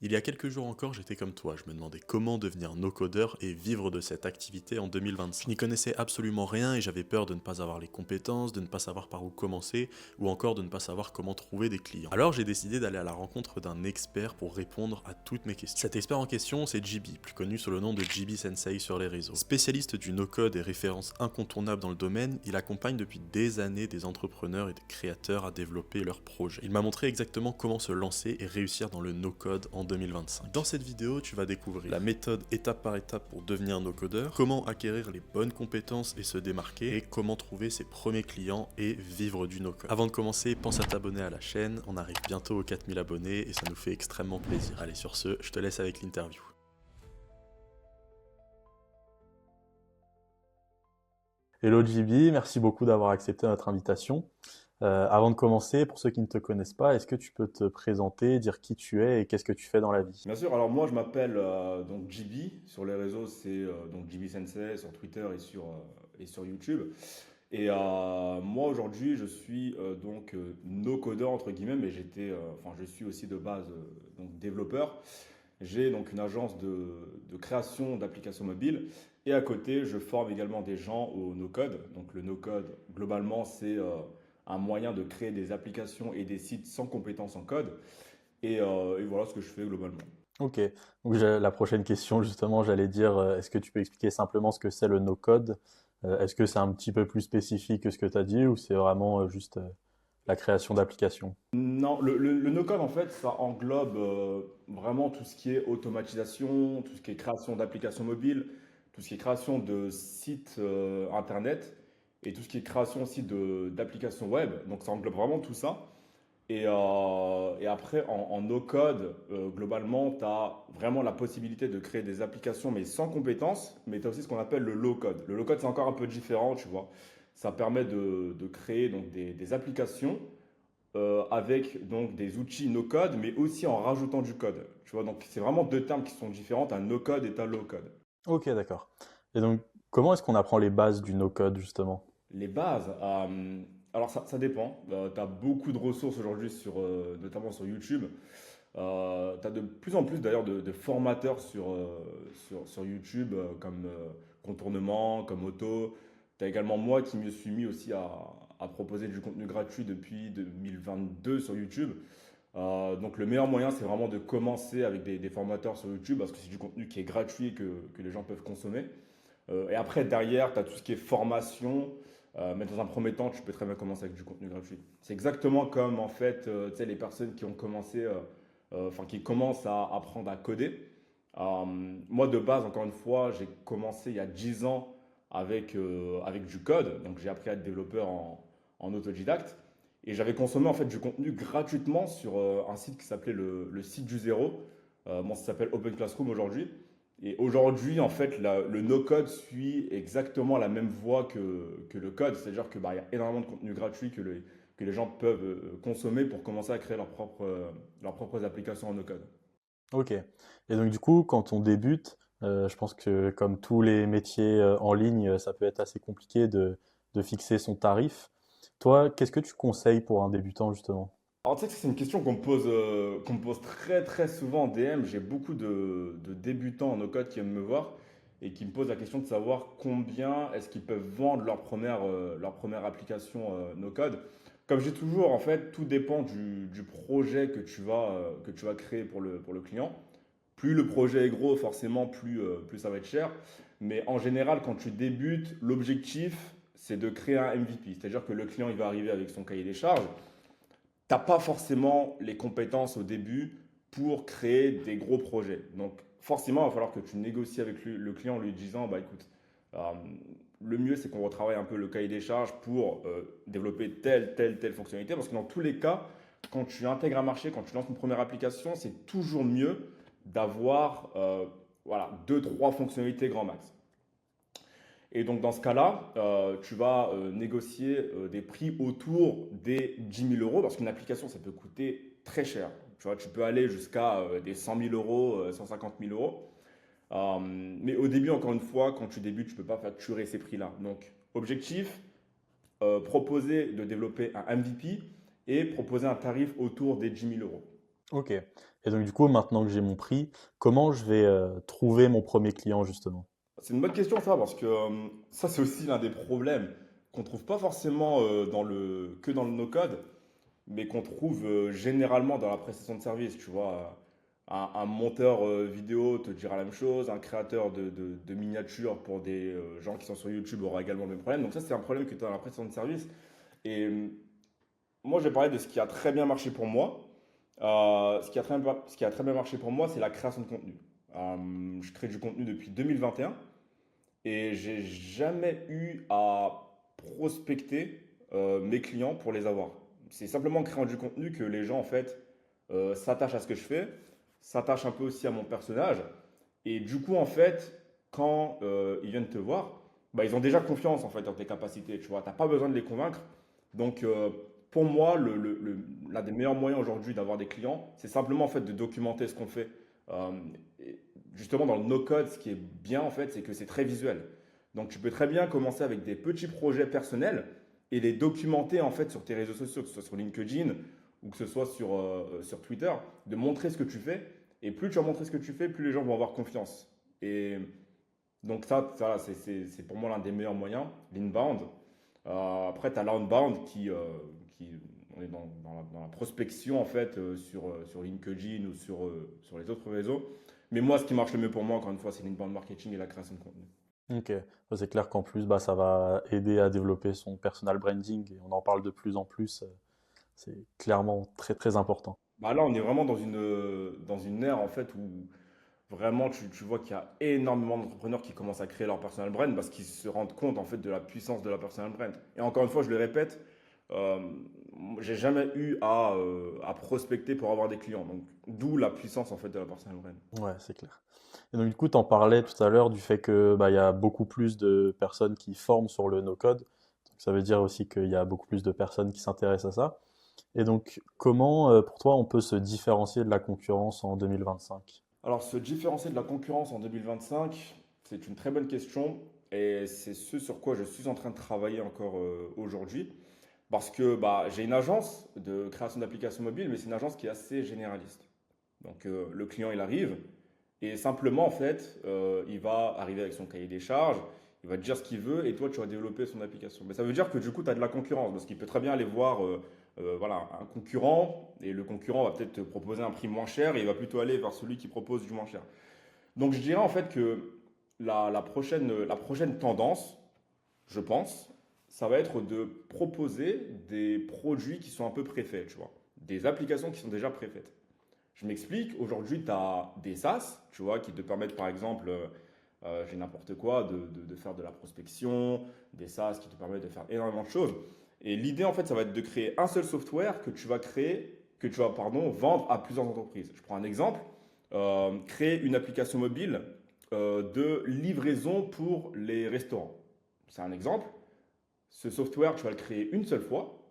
Il y a quelques jours encore, j'étais comme toi, je me demandais comment devenir no-codeur et vivre de cette activité en 2025. Je n'y connaissais absolument rien et j'avais peur de ne pas avoir les compétences, de ne pas savoir par où commencer, ou encore de ne pas savoir comment trouver des clients. Alors j'ai décidé d'aller à la rencontre d'un expert pour répondre à toutes mes questions. Cet expert en question, c'est JB, plus connu sous le nom de JB Sensei sur les réseaux. Spécialiste du no-code et référence incontournable dans le domaine, il accompagne depuis des années des entrepreneurs et des créateurs à développer leurs projets. Il m'a montré exactement comment se lancer et réussir dans le no-code en 2025. Dans cette vidéo, tu vas découvrir la méthode étape par étape pour devenir no-codeur, comment acquérir les bonnes compétences et se démarquer, et comment trouver ses premiers clients et vivre du no-code. Avant de commencer, pense à t'abonner à la chaîne, on arrive bientôt aux 4000 abonnés et ça nous fait extrêmement plaisir. Allez, sur ce, je te laisse avec l'interview. Hello JB, merci beaucoup d'avoir accepté notre invitation. Avant de commencer, pour ceux qui ne te connaissent pas, est-ce que tu peux te présenter, dire qui tu es et qu'est-ce que tu fais dans la vie? Bien sûr, alors moi je m'appelle donc JB, sur les réseaux c'est donc JB Sensei sur Twitter et sur YouTube. Et moi aujourd'hui je suis donc no codeur entre guillemets, mais enfin je suis aussi de base donc développeur. J'ai donc une agence de création d'applications mobiles et à côté je forme également des gens au no code. Donc le no code globalement c'est un moyen de créer des applications et des sites sans compétences en code. Et voilà ce que je fais globalement. Ok, donc la prochaine question justement, j'allais dire, est-ce que tu peux expliquer simplement ce que c'est le no-code? Est-ce que c'est un petit peu plus spécifique que ce que tu as dit ou c'est vraiment juste la création d'applications? Non, le no-code, en fait, ça englobe vraiment tout ce qui est automatisation, tout ce qui est création d'applications mobiles, tout ce qui est création de sites internet et tout ce qui est création aussi d'applications web. Donc, ça englobe vraiment tout ça. Et après, en no-code, globalement, tu as vraiment la possibilité de créer des applications, mais sans compétences. Mais tu as aussi ce qu'on appelle le low-code. Le low-code, c'est encore un peu différent, tu vois. Ça permet de créer donc, des applications avec donc des outils no-code, mais aussi en rajoutant du code. Tu vois, donc c'est vraiment deux termes qui sont différents, un no-code et un low-code. Ok, d'accord. Et donc, comment est-ce qu'on apprend les bases du no-code justement? Les bases, alors ça dépend. Tu as beaucoup de ressources aujourd'hui, notamment sur YouTube. Tu as de plus en plus d'ailleurs de formateurs sur YouTube, comme Contournement, comme Auto. Tu as également moi qui me suis mis aussi à proposer du contenu gratuit depuis 2022 sur YouTube. Donc le meilleur moyen, c'est vraiment de commencer avec des formateurs sur YouTube parce que c'est du contenu qui est gratuit et que les gens peuvent consommer. Et après, derrière, tu as tout ce qui est formation. Mais dans un premier temps, tu peux très bien commencer avec du contenu gratuit. C'est exactement comme en fait, tu sais, les personnes qui ont commencé, enfin qui commencent à apprendre à coder. Moi, de base, encore une fois, j'ai commencé il y a 10 ans avec du code. Donc j'ai appris à être développeur en autodidacte. Et j'avais consommé en fait du contenu gratuitement sur un site qui s'appelait le site du zéro. Bon, ça s'appelle Open Classroom aujourd'hui. Et aujourd'hui, en fait, le no-code suit exactement la même voie que le code. C'est-à-dire que, bah, il y a énormément de contenu gratuit que les gens peuvent consommer pour commencer à créer leurs propres applications en no-code. Ok. Et donc du coup, quand on débute, je pense que comme tous les métiers en ligne, ça peut être assez compliqué de fixer son tarif. Toi, qu'est-ce que tu conseilles pour un débutant justement? Alors, tu sais que c'est une question qu'on me pose très très souvent en DM. J'ai beaucoup de débutants en no-code qui viennent me voir et qui me posent la question de savoir combien est-ce qu'ils peuvent vendre leur première application no-code. Comme j'ai toujours, en fait, tout dépend du projet que tu vas créer pour le client. Plus le projet est gros, forcément, plus ça va être cher. Mais en général, quand tu débutes, l'objectif, c'est de créer un MVP. C'est-à-dire que le client, il va arriver avec son cahier des charges. T'as pas forcément les compétences au début pour créer des gros projets. Donc forcément, il va falloir que tu négocies avec le client en lui disant, bah écoute, euh, le mieux c'est qu'on retravaille un peu le cahier des charges pour développer telle fonctionnalité. Parce que dans tous les cas, quand tu intègres un marché, quand tu lances une première application, c'est toujours mieux d'avoir voilà, deux, trois fonctionnalités grand max. Et donc dans ce cas-là, tu vas négocier des prix autour des 10 000 euros parce qu'une application, ça peut coûter très cher. Tu vois, tu peux aller jusqu'à des 100 000 euros, 150 000 euros. Mais au début, encore une fois, quand tu débutes, tu ne peux pas facturer ces prix-là. Donc objectif, proposer de développer un MVP et proposer un tarif autour des 10 000 euros. Ok. Et Et donc, du coup, maintenant que j'ai mon prix, comment je vais trouver mon premier client, justement? C'est une bonne question ça, parce que ça c'est aussi l'un des problèmes qu'on trouve pas forcément que dans le no-code, mais qu'on trouve généralement dans la prestation de service. Tu vois, un monteur vidéo te dira la même chose, un créateur de miniatures pour des gens qui sont sur YouTube aura également le même problème. Donc ça c'est un problème que tu as dans la prestation de service. Et moi je vais parler de ce qui a très bien marché pour moi. Ce qui a très bien marché pour moi, c'est la création de contenu. Je crée du contenu depuis 2021 et j'ai jamais eu à prospecter mes clients pour les avoir. C'est simplement en créant du contenu que les gens en fait s'attachent à ce que je fais, s'attachent un peu aussi à mon personnage et du coup en fait quand ils viennent te voir, bah, ils ont déjà confiance en fait en tes capacités, tu vois, t'as pas besoin de les convaincre. Donc pour moi l'un des meilleurs moyens aujourd'hui d'avoir des clients, c'est simplement en fait de documenter ce qu'on fait. Euh, et Justement dans le no-code, ce qui est bien en fait, c'est que c'est très visuel. Donc tu peux très bien commencer avec des petits projets personnels et les documenter en fait sur tes réseaux sociaux, que ce soit sur LinkedIn ou que ce soit sur Twitter, de montrer ce que tu fais. Et plus tu vas montrer ce que tu fais, plus les gens vont avoir confiance. Et donc ça c'est pour moi l'un des meilleurs moyens, l'inbound. Après, tu as l'outbound qui on est dans la prospection en fait sur LinkedIn ou sur les autres réseaux. Mais moi, ce qui marche le mieux pour moi, encore une fois, c'est l'inbound marketing et la création de contenu. Ok, bah, c'est clair qu'en plus, bah, ça va aider à développer son personal branding et on en parle de plus en plus. C'est clairement très très important. Bah là, on est vraiment dans une ère en fait où vraiment tu vois qu'il y a énormément d'entrepreneurs qui commencent à créer leur personal brand parce qu'ils se rendent compte en fait de la puissance de la personal brand. Et encore une fois, je le répète, euh, j'ai jamais eu à prospecter pour avoir des clients. Donc, d'où la puissance en fait de la personal brand. Ouais, c'est clair. Et donc, du coup, tu en parlais tout à l'heure du fait que bah, il y a beaucoup plus de personnes qui forment sur le no-code. Donc, ça veut dire aussi qu'il y a beaucoup plus de personnes qui s'intéressent à ça. Et donc, comment, pour toi, on peut se différencier de la concurrence en 2025? Alors, se différencier de la concurrence en 2025, c'est une très bonne question et c'est ce sur quoi je suis en train de travailler encore aujourd'hui. Parce que bah, j'ai une agence de création d'applications mobiles, mais c'est une agence qui est assez généraliste. Donc, le client, il arrive et simplement, en fait, il va arriver avec son cahier des charges, il va te dire ce qu'il veut et toi, tu vas développer son application. Mais ça veut dire que du coup, tu as de la concurrence parce qu'il peut très bien aller voir voilà, un concurrent et le concurrent va peut-être te proposer un prix moins cher et il va plutôt aller vers celui qui propose du moins cher. Donc, je dirais en fait que la prochaine tendance, je pense, ça va être de proposer des produits qui sont un peu préfaits, tu vois, des applications qui sont déjà préfaites. Je m'explique, aujourd'hui, tu as des SaaS, tu vois, qui te permettent, par exemple, j'ai n'importe quoi, de faire de la prospection, des SaaS qui te permettent de faire énormément de choses. Et l'idée, en fait, ça va être de créer un seul software que tu vas créer, que tu vas, pardon, vendre à plusieurs entreprises. Je prends un exemple, créer une application mobile de livraison pour les restaurants. C'est un exemple. Ce software, tu vas le créer une seule fois.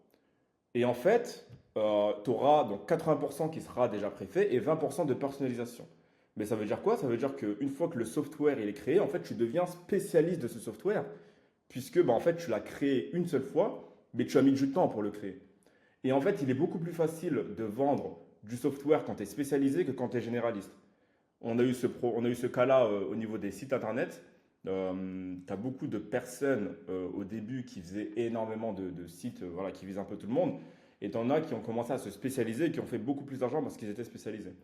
Et en fait, tu auras donc 80% qui sera déjà préfet et 20% de personnalisation. Mais ça veut dire quoi? Ça veut dire qu'une fois que le software il est créé, en fait, tu deviens spécialiste de ce software, puisque bah, en fait, tu l'as créé une seule fois, mais tu as mis du temps pour le créer. Et en fait, il est beaucoup plus facile de vendre du software quand tu es spécialisé que quand tu es généraliste. On a eu ce cas-là au niveau des sites internet. Tu as beaucoup de personnes au début qui faisaient énormément de sites voilà, qui visent un peu tout le monde. Et tu en as qui ont commencé à se spécialiser et qui ont fait beaucoup plus d'argent parce qu'ils étaient spécialisés.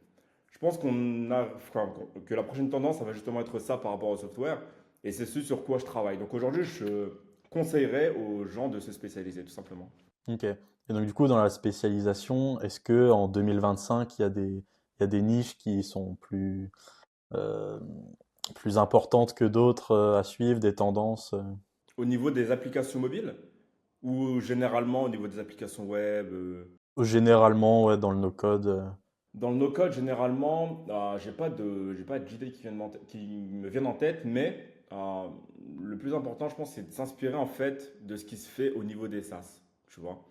Je pense que la prochaine tendance, ça va justement être ça par rapport au software. Et c'est ce sur quoi je travaille. Donc aujourd'hui, je conseillerais aux gens de se spécialiser, tout simplement. Ok. Et donc, du coup, dans la spécialisation, est-ce que en 2025, il y a des niches qui sont euh, plus importantes que d'autres à suivre, des tendances? Au niveau des applications mobiles ou généralement au niveau des applications web, Généralement, ouais, dans le no-code. dans le no-code, généralement, j'ai pas d'idées qui me viennent en tête, mais le plus important, je pense, c'est de s'inspirer en fait de ce qui se fait au niveau des SaaS. Tu vois,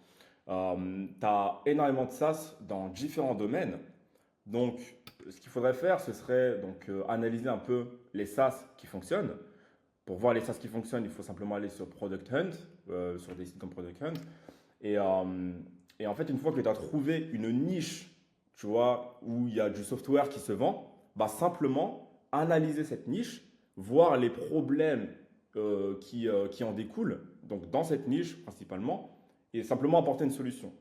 tu as énormément de SaaS dans différents domaines. Donc, ce qu'il faudrait faire, ce serait donc analyser un peu les SaaS qui fonctionnent. Pour voir les SaaS qui fonctionnent, il faut simplement aller sur Product Hunt, sur des sites comme Product Hunt. Et, euh, et en fait, une fois que tu as trouvé une niche tu vois, où il y a du software qui se vend, bah simplement analyser cette niche, voir les problèmes qui en découlent, donc dans cette niche principalement, et simplement apporter une solution.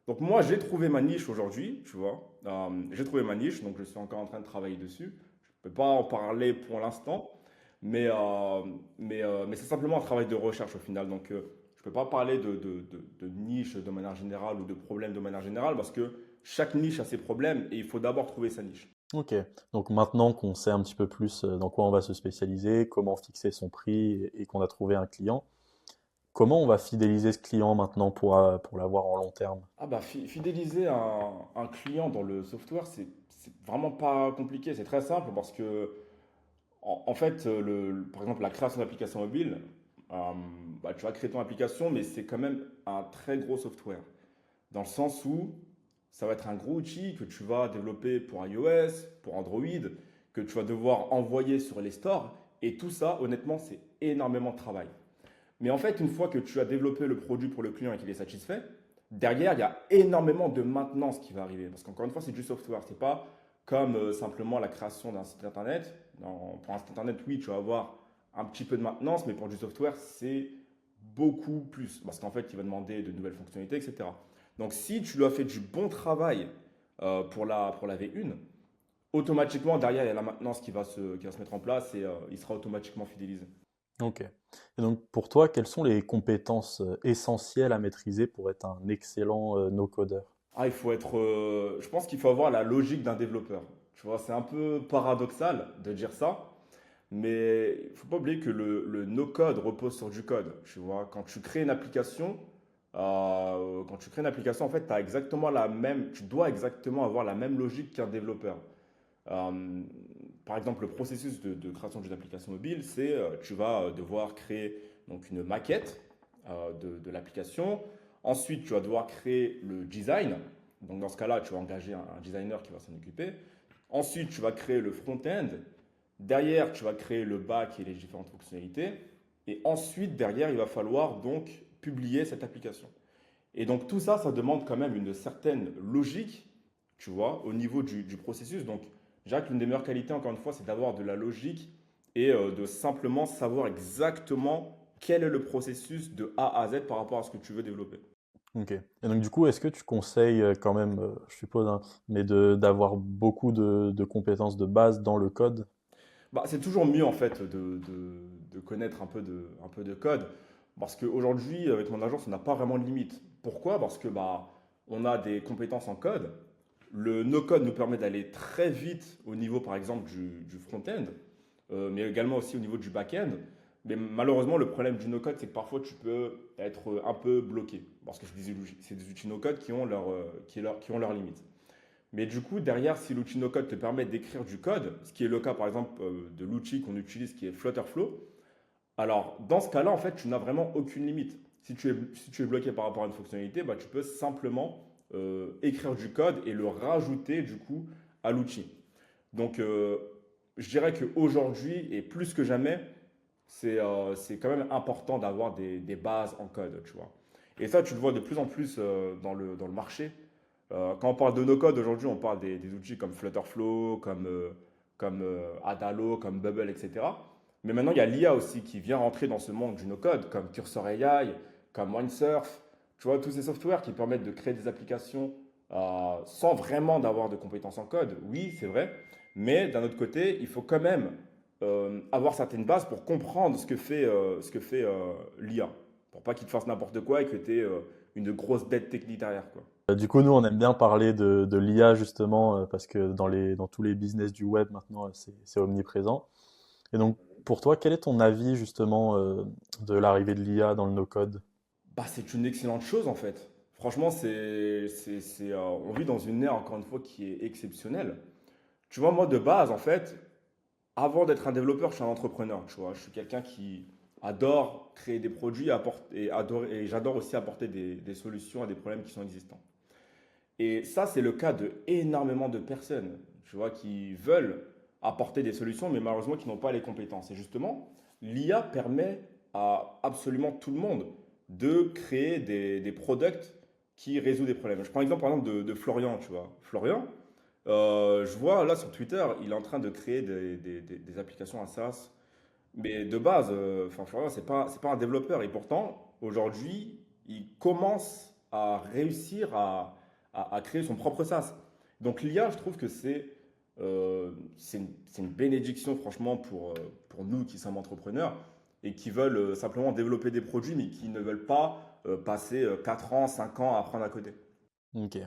Donc moi, j'ai trouvé ma niche aujourd'hui, tu vois. J'ai trouvé ma niche, donc je suis encore en train de travailler dessus. Je ne peux pas en parler pour l'instant, mais, mais c'est simplement un travail de recherche au final. Donc je ne peux pas parler de niche de manière générale ou de problème de manière générale parce que chaque niche a ses problèmes et il faut d'abord trouver sa niche. Ok, donc maintenant qu'on sait un petit peu plus dans quoi on va se spécialiser, comment fixer son prix et qu'on a trouvé un client, comment on va fidéliser ce client maintenant pour l'avoir en long terme? Ah bah fidéliser un client dans le software, c'est vraiment pas compliqué, c'est très simple parce que en fait, par exemple, la création d'applications mobiles, euh, bah, tu vas créer ton application, mais c'est quand même un très gros software. Dans le sens où ça va être un gros outil que tu vas développer pour iOS, pour Android, que tu vas devoir envoyer sur les stores. Et tout ça, honnêtement, c'est énormément de travail. Mais en fait, une fois que tu as développé le produit pour le client et qu'il est satisfait, derrière, il y a énormément de maintenance qui va arriver. Parce qu'encore une fois, c'est du software. C'est pas comme simplement la création d'un site internet. Pour un site internet, oui, tu vas avoir un petit peu de maintenance, mais pour du software, c'est beaucoup plus. Parce qu'en fait, il va demander de nouvelles fonctionnalités, etc. Donc, si tu lui as fait du bon travail pour la V1, automatiquement, derrière, il y a la maintenance qui va se mettre en place et il sera automatiquement fidélisé. Ok. Et donc pour toi, quelles sont les compétences essentielles à maîtriser pour être un excellent no-codeur? Ah, je pense qu'il faut avoir la logique d'un développeur. Tu vois, c'est un peu paradoxal de dire ça, mais il ne faut pas oublier que le no-code repose sur du code. Tu vois, quand tu crées une application, en fait, tu dois exactement avoir la même logique qu'un développeur. Euh, Par exemple, le processus de création d'une application mobile, tu vas devoir créer donc une maquette de l'application. Ensuite, tu vas devoir créer le design. Donc, dans ce cas-là, tu vas engager un designer qui va s'en occuper. Ensuite, tu vas créer le front-end. Derrière, tu vas créer le back et les différentes fonctionnalités. Et ensuite, derrière, il va falloir donc publier cette application. Et donc, tout ça, ça demande quand même une certaine logique, tu vois, au niveau du processus. Donc, je dirais que l'une des meilleures qualités, encore une fois, c'est d'avoir de la logique et de simplement savoir exactement quel est le processus de A à Z par rapport à ce que tu veux développer. Ok. Et donc du coup, est-ce que tu conseilles quand même, je suppose, hein, mais d'avoir beaucoup de compétences de base dans le code? Bah, c'est toujours mieux en fait de connaître un peu de code parce qu'aujourd'hui, avec mon agence, on n'a pas vraiment de limite. Pourquoi? Parce que bah, on a des compétences en code. Le no-code nous permet d'aller très vite au niveau, par exemple, du front-end, mais également aussi au niveau du back-end. Mais malheureusement, le problème du no-code, c'est que parfois tu peux être un peu bloqué parce que c'est des outils no-code qui ont leurs limites. Mais du coup, derrière, si l'outil no-code te permet d'écrire du code, ce qui est le cas par exemple de l'outil qu'on utilise qui est Flutterflow, alors dans ce cas-là, en fait, tu n'as vraiment aucune limite. Si tu es bloqué par rapport à une fonctionnalité, bah, tu peux simplement écrire du code et le rajouter du coup à l'outil. Donc, je dirais qu'aujourd'hui, et plus que jamais, c'est quand même important d'avoir des bases en code, tu vois. Et ça, tu le vois de plus en plus dans le marché. Quand on parle de no-code aujourd'hui, on parle des outils comme Flutterflow, comme Adalo, comme Bubble, etc. Mais maintenant, il y a l'IA aussi qui vient rentrer dans ce monde du no-code, comme Cursor AI, comme Windsurf. Tu vois, tous ces softwares qui permettent de créer des applications sans vraiment d'avoir de compétences en code. Oui, c'est vrai. Mais d'un autre côté, il faut quand même avoir certaines bases pour comprendre ce que fait l'IA. Pour pas qu'il te fasse n'importe quoi et que tu aies une grosse dette technique derrière, quoi. Du coup, nous, on aime bien parler de l'IA justement parce que dans tous les business du web maintenant, c'est omniprésent. Et donc, pour toi, quel est ton avis justement de l'arrivée de l'IA dans le no-code? Bah, c'est une excellente chose en fait. Franchement, on vit dans une ère, encore une fois, qui est exceptionnelle. Tu vois, moi, de base, en fait, avant d'être un développeur, je suis un entrepreneur, tu vois. Je suis quelqu'un qui adore créer des produits et j'adore aussi apporter des solutions à des problèmes qui sont existants. Et ça, c'est le cas de énormément de personnes, tu vois, qui veulent apporter des solutions, mais malheureusement qui n'ont pas les compétences. Et justement, l'IA permet à absolument tout le monde de créer des products qui résout des problèmes. Je prends l'exemple par exemple de Florian, tu vois. Florian, Je vois là sur Twitter, il est en train de créer des applications à SaaS. Mais de base, enfin, Florian, c'est pas un développeur. Et pourtant, aujourd'hui, il commence à réussir à créer son propre SaaS. Donc l'IA, je trouve que c'est une bénédiction, franchement, pour nous qui sommes entrepreneurs et qui veulent simplement développer des produits, mais qui ne veulent pas passer 4 ans, 5 ans à apprendre à coder. Ok.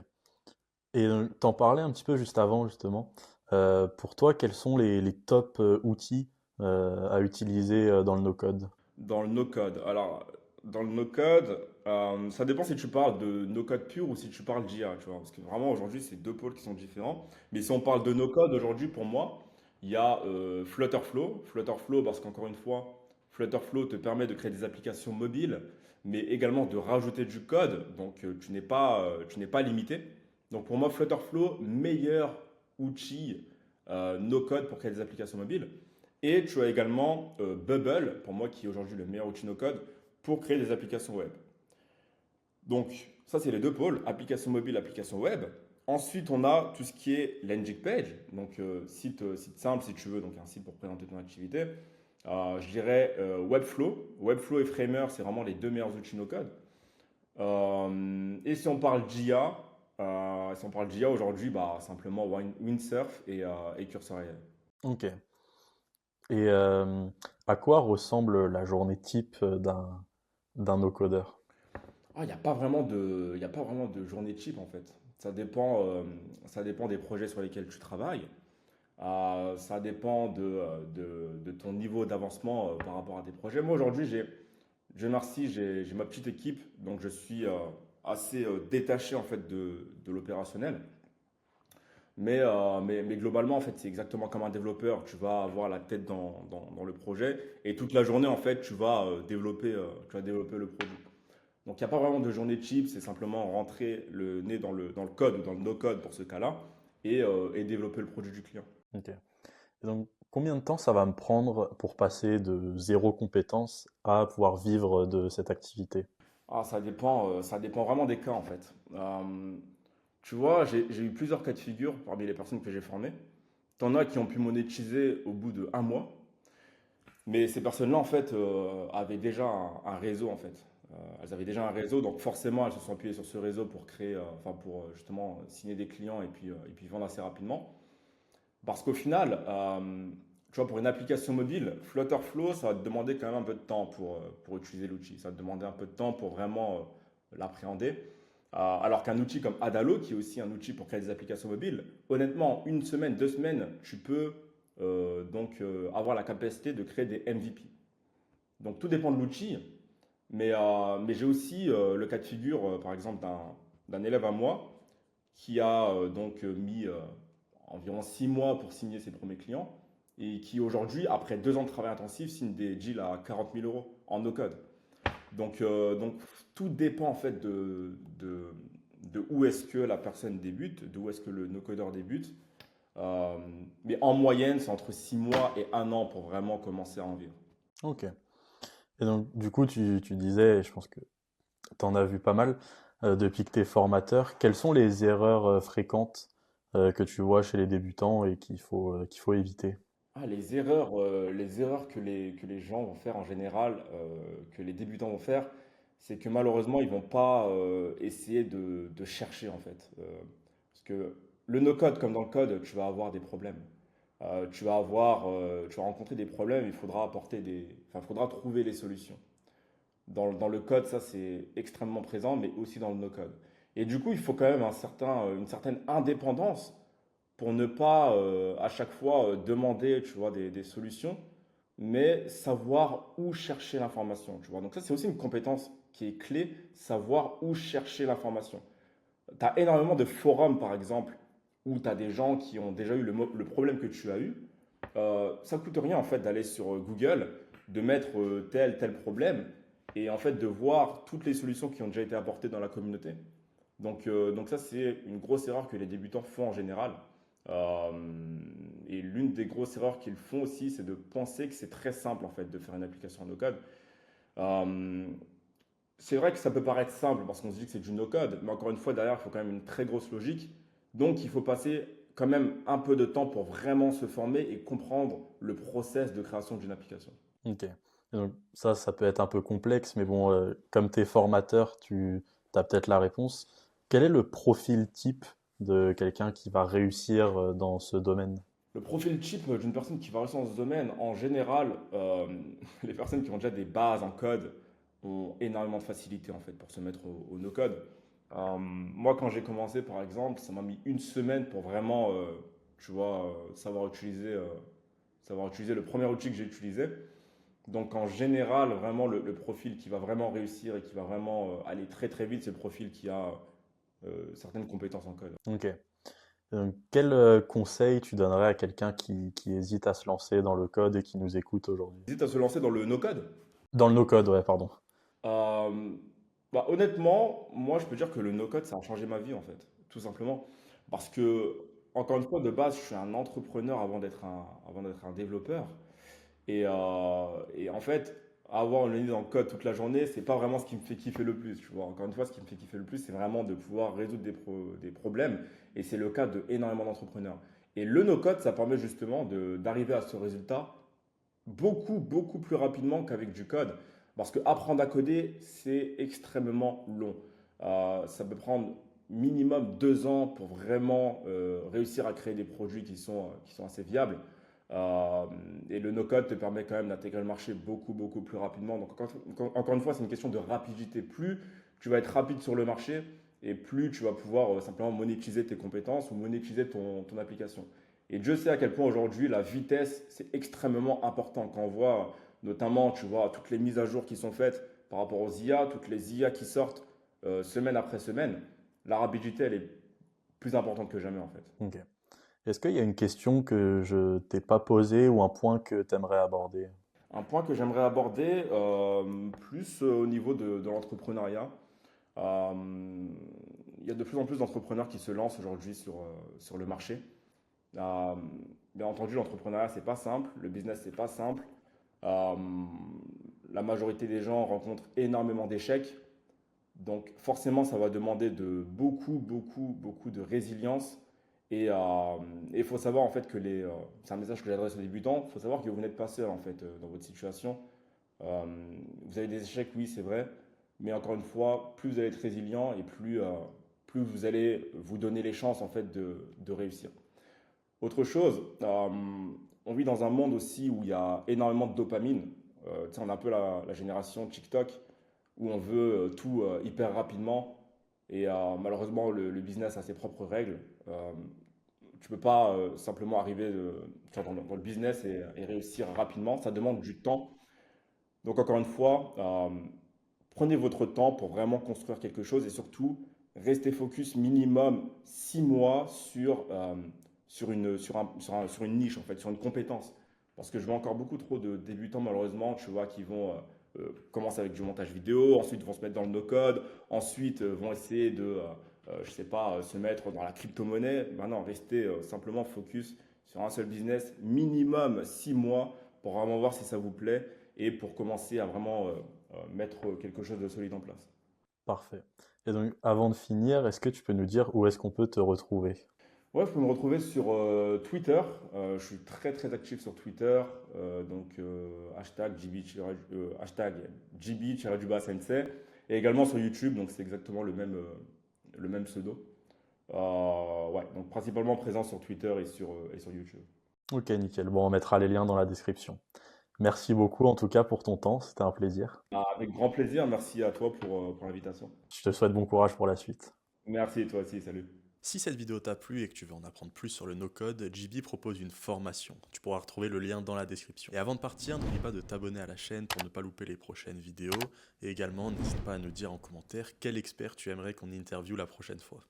Et t'en parlais un petit peu juste avant, justement. Pour toi, quels sont les top outils à utiliser dans le no-code? Dans le no-code. Alors, dans le no-code, ça dépend si tu parles de no-code pur ou si tu parles d'IA, tu vois. Parce que vraiment, aujourd'hui, c'est deux pôles qui sont différents. Mais si on parle de no-code, aujourd'hui, pour moi, il y a Flutterflow. Flutterflow, parce qu'encore une fois, Flutterflow te permet de créer des applications mobiles, mais également de rajouter du code. Donc, tu n'es pas limité. Donc, pour moi, Flutterflow, meilleur outil no-code pour créer des applications mobiles. Et tu as également Bubble, pour moi qui est aujourd'hui le meilleur outil no-code, pour créer des applications web. Donc ça c'est les deux pôles, application mobile, application web. Ensuite on a tout ce qui est landing page, donc site simple si tu veux, donc un site pour présenter ton activité. Je dirais Webflow. Webflow et Framer, c'est vraiment les deux meilleurs outils no-code. Et si on parle d'IA aujourd'hui, bah, simplement Windsurf et Cursor AI. Ok. Et à quoi ressemble la journée type d'un no-codeur? Ah, il y a pas vraiment de journée type en fait. Ça dépend des projets sur lesquels tu travailles. Ça dépend de ton niveau d'avancement par rapport à tes projets. Moi aujourd'hui, Dieu merci, j'ai ma petite équipe, donc je suis assez détaché en fait de l'opérationnel. Mais globalement, en fait, c'est exactement comme un développeur. Tu vas avoir la tête dans le projet et toute la journée, en fait, tu vas développer le produit. Donc il n'y a pas vraiment de journée type, c'est simplement rentrer le nez dans le code ou dans le no-code pour ce cas-là et développer le produit du client. Ok. Et donc, combien de temps ça va me prendre pour passer de zéro compétence à pouvoir vivre de cette activité? Ah, ça dépend vraiment des cas en fait. Tu vois, j'ai eu plusieurs cas de figure parmi les personnes que j'ai formées. T'en as qui ont pu monétiser au bout de un mois, mais ces personnes-là en fait avaient déjà un réseau en fait. Elles avaient déjà un réseau, donc forcément elles se sont appuyées sur ce réseau pour créer, enfin pour justement signer des clients et puis vendre assez rapidement. Parce qu'au final, tu vois, pour une application mobile, Flutterflow, ça va te demander quand même un peu de temps pour utiliser l'outil. Ça va te demander un peu de temps pour vraiment l'appréhender. Alors qu'un outil comme Adalo, qui est aussi un outil pour créer des applications mobiles, honnêtement, une semaine, 2 semaines, tu peux avoir la capacité de créer des MVP. Donc tout dépend de l'outil, mais j'ai aussi le cas de figure, par exemple, d'un élève à moi qui a mis environ 6 mois pour signer ses premiers clients et qui aujourd'hui, après 2 ans de travail intensif, signe des deals à 40 000 euros en no-code. Donc tout dépend en fait de où est-ce que la personne débute, d'où est-ce que le no-codeur débute. Euh, mais en moyenne, c'est entre 6 mois et un an pour vraiment commencer à en vivre. Ok. Et donc, du coup, tu disais, et je pense que tu en as vu pas mal depuis que tu es formateur, quelles sont les erreurs fréquentes que tu vois chez les débutants et qu'il faut éviter? Ah, les erreurs que les gens vont faire en général, que les débutants vont faire, c'est que malheureusement, ils vont pas essayer de chercher en fait. Parce que le no-code, comme dans le code, tu vas avoir des problèmes. Tu vas rencontrer des problèmes, il faudra trouver les solutions. Dans le code, ça c'est extrêmement présent, mais aussi dans le no-code. Et du coup, il faut quand même une certaine indépendance pour ne pas à chaque fois demander, tu vois, des solutions, mais savoir où chercher l'information, tu vois. Donc ça, c'est aussi une compétence qui est clé, savoir où chercher l'information. Tu as énormément de forums, par exemple, où tu as des gens qui ont déjà eu le problème que tu as eu. Ça coûte rien, en fait, d'aller sur Google, de mettre tel problème, et en fait, de voir toutes les solutions qui ont déjà été apportées dans la communauté. Donc ça, c'est une grosse erreur que les débutants font en général. Euh, et l'une des grosses erreurs qu'ils font aussi, c'est de penser que c'est très simple en fait de faire une application en no-code. Euh, c'est vrai que ça peut paraître simple parce qu'on se dit que c'est du no-code, mais encore une fois, derrière, il faut quand même une très grosse logique. Donc, il faut passer quand même un peu de temps pour vraiment se former et comprendre le process de création d'une application. Ok. Et donc ça peut être un peu complexe, mais bon, comme tu es formateur, tu as peut-être la réponse. Quel est le profil type de quelqu'un qui va réussir dans ce domaine? Le profil type d'une personne qui va réussir dans ce domaine, en général, les personnes qui ont déjà des bases en code ont énormément de facilité en fait pour se mettre au no-code. Moi, quand j'ai commencé, par exemple, ça m'a mis une semaine pour vraiment, tu vois, savoir utiliser le premier outil que j'ai utilisé. Donc, en général, vraiment, le profil qui va vraiment réussir et qui va vraiment aller très très vite, c'est le profil qui a certaines compétences en code. Ok. Donc, quel conseil tu donnerais à quelqu'un qui hésite à se lancer dans le code et qui nous écoute aujourd'hui? Hésite à se lancer dans le no-code. Dans le no-code, ouais, pardon. Euh, Bah, honnêtement, moi je peux dire que le no-code ça a changé ma vie en fait, tout simplement. Parce que, encore une fois, de base, je suis un entrepreneur avant d'être un développeur. Et en fait, avoir une ligne dans le code toute la journée, c'est pas vraiment ce qui me fait kiffer le plus. Tu vois. Encore une fois, ce qui me fait kiffer le plus, c'est vraiment de pouvoir résoudre des problèmes. Et c'est le cas de énormément d'entrepreneurs. Et le no-code, ça permet justement d'arriver à ce résultat beaucoup plus rapidement qu'avec du code. Parce que apprendre à coder, c'est extrêmement long. Ça peut prendre minimum 2 ans pour vraiment réussir à créer des produits qui sont assez viables. Euh, et le no-code te permet quand même d'intégrer le marché beaucoup plus rapidement. Donc encore une fois, c'est une question de rapidité. Plus tu vas être rapide sur le marché et plus tu vas pouvoir simplement monétiser tes compétences ou monétiser ton application. Et Dieu sait à quel point aujourd'hui la vitesse, c'est extrêmement important. Quand on voit notamment, tu vois, toutes les mises à jour qui sont faites par rapport aux IA, toutes les IA qui sortent semaine après semaine, la rapidité, elle est plus importante que jamais en fait. Ok. Est-ce qu'il y a une question que je t'ai pas posée ou un point que tu aimerais aborder? Un point que j'aimerais aborder, plus au niveau de l'entrepreneuriat. Euh, il y a de plus en plus d'entrepreneurs qui se lancent aujourd'hui sur le marché. Euh, Bien entendu, l'entrepreneuriat, c'est pas simple. Le business, c'est pas simple. Euh, la majorité des gens rencontrent énormément d'échecs. Donc forcément, ça va demander de beaucoup de résilience. Et il faut savoir en fait c'est un message que j'adresse aux débutants, il faut savoir que vous n'êtes pas seul en fait dans votre situation. Euh, vous avez des échecs, oui, c'est vrai, mais encore une fois, plus vous allez être résilient et plus vous allez vous donner les chances en fait de réussir. Autre chose, on vit dans un monde aussi où il y a énormément de dopamine. Tu sais, on a un peu la génération TikTok où on veut tout hyper rapidement. Et malheureusement, le business a ses propres règles. Tu ne peux pas simplement arriver dans le business et réussir rapidement. Ça demande du temps. Donc encore une fois, prenez votre temps pour vraiment construire quelque chose et surtout, restez focus minimum 6 mois sur une niche, en fait, sur une compétence. Parce que je vois encore beaucoup trop de débutants, malheureusement, tu vois, qui vont commencer avec du montage vidéo, ensuite vont se mettre dans le no-code, ensuite vont essayer je sais pas, se mettre dans la crypto-monnaie. Maintenant, restez simplement focus sur un seul business, minimum 6 mois, pour vraiment voir si ça vous plaît et pour commencer à vraiment mettre quelque chose de solide en place. Parfait. Et donc, avant de finir, est-ce que tu peux nous dire où est-ce qu'on peut te retrouver? Ouais, vous pouvez me retrouver sur Twitter. Je suis très actif sur Twitter. Donc hashtag GB-Sensei. Et également sur YouTube. Donc c'est exactement le même pseudo. Ouais, donc principalement présent sur Twitter et sur YouTube. Ok, nickel. Bon, on mettra les liens dans la description. Merci beaucoup en tout cas pour ton temps, c'était un plaisir. Ah, avec grand plaisir. Merci à toi pour l'invitation. Je te souhaite bon courage pour la suite. Merci, toi aussi. Salut. Si cette vidéo t'a plu et que tu veux en apprendre plus sur le no-code, JB propose une formation. Tu pourras retrouver le lien dans la description. Et avant de partir, n'oublie pas de t'abonner à la chaîne pour ne pas louper les prochaines vidéos. Et également, n'hésite pas à nous dire en commentaire quel expert tu aimerais qu'on interviewe la prochaine fois.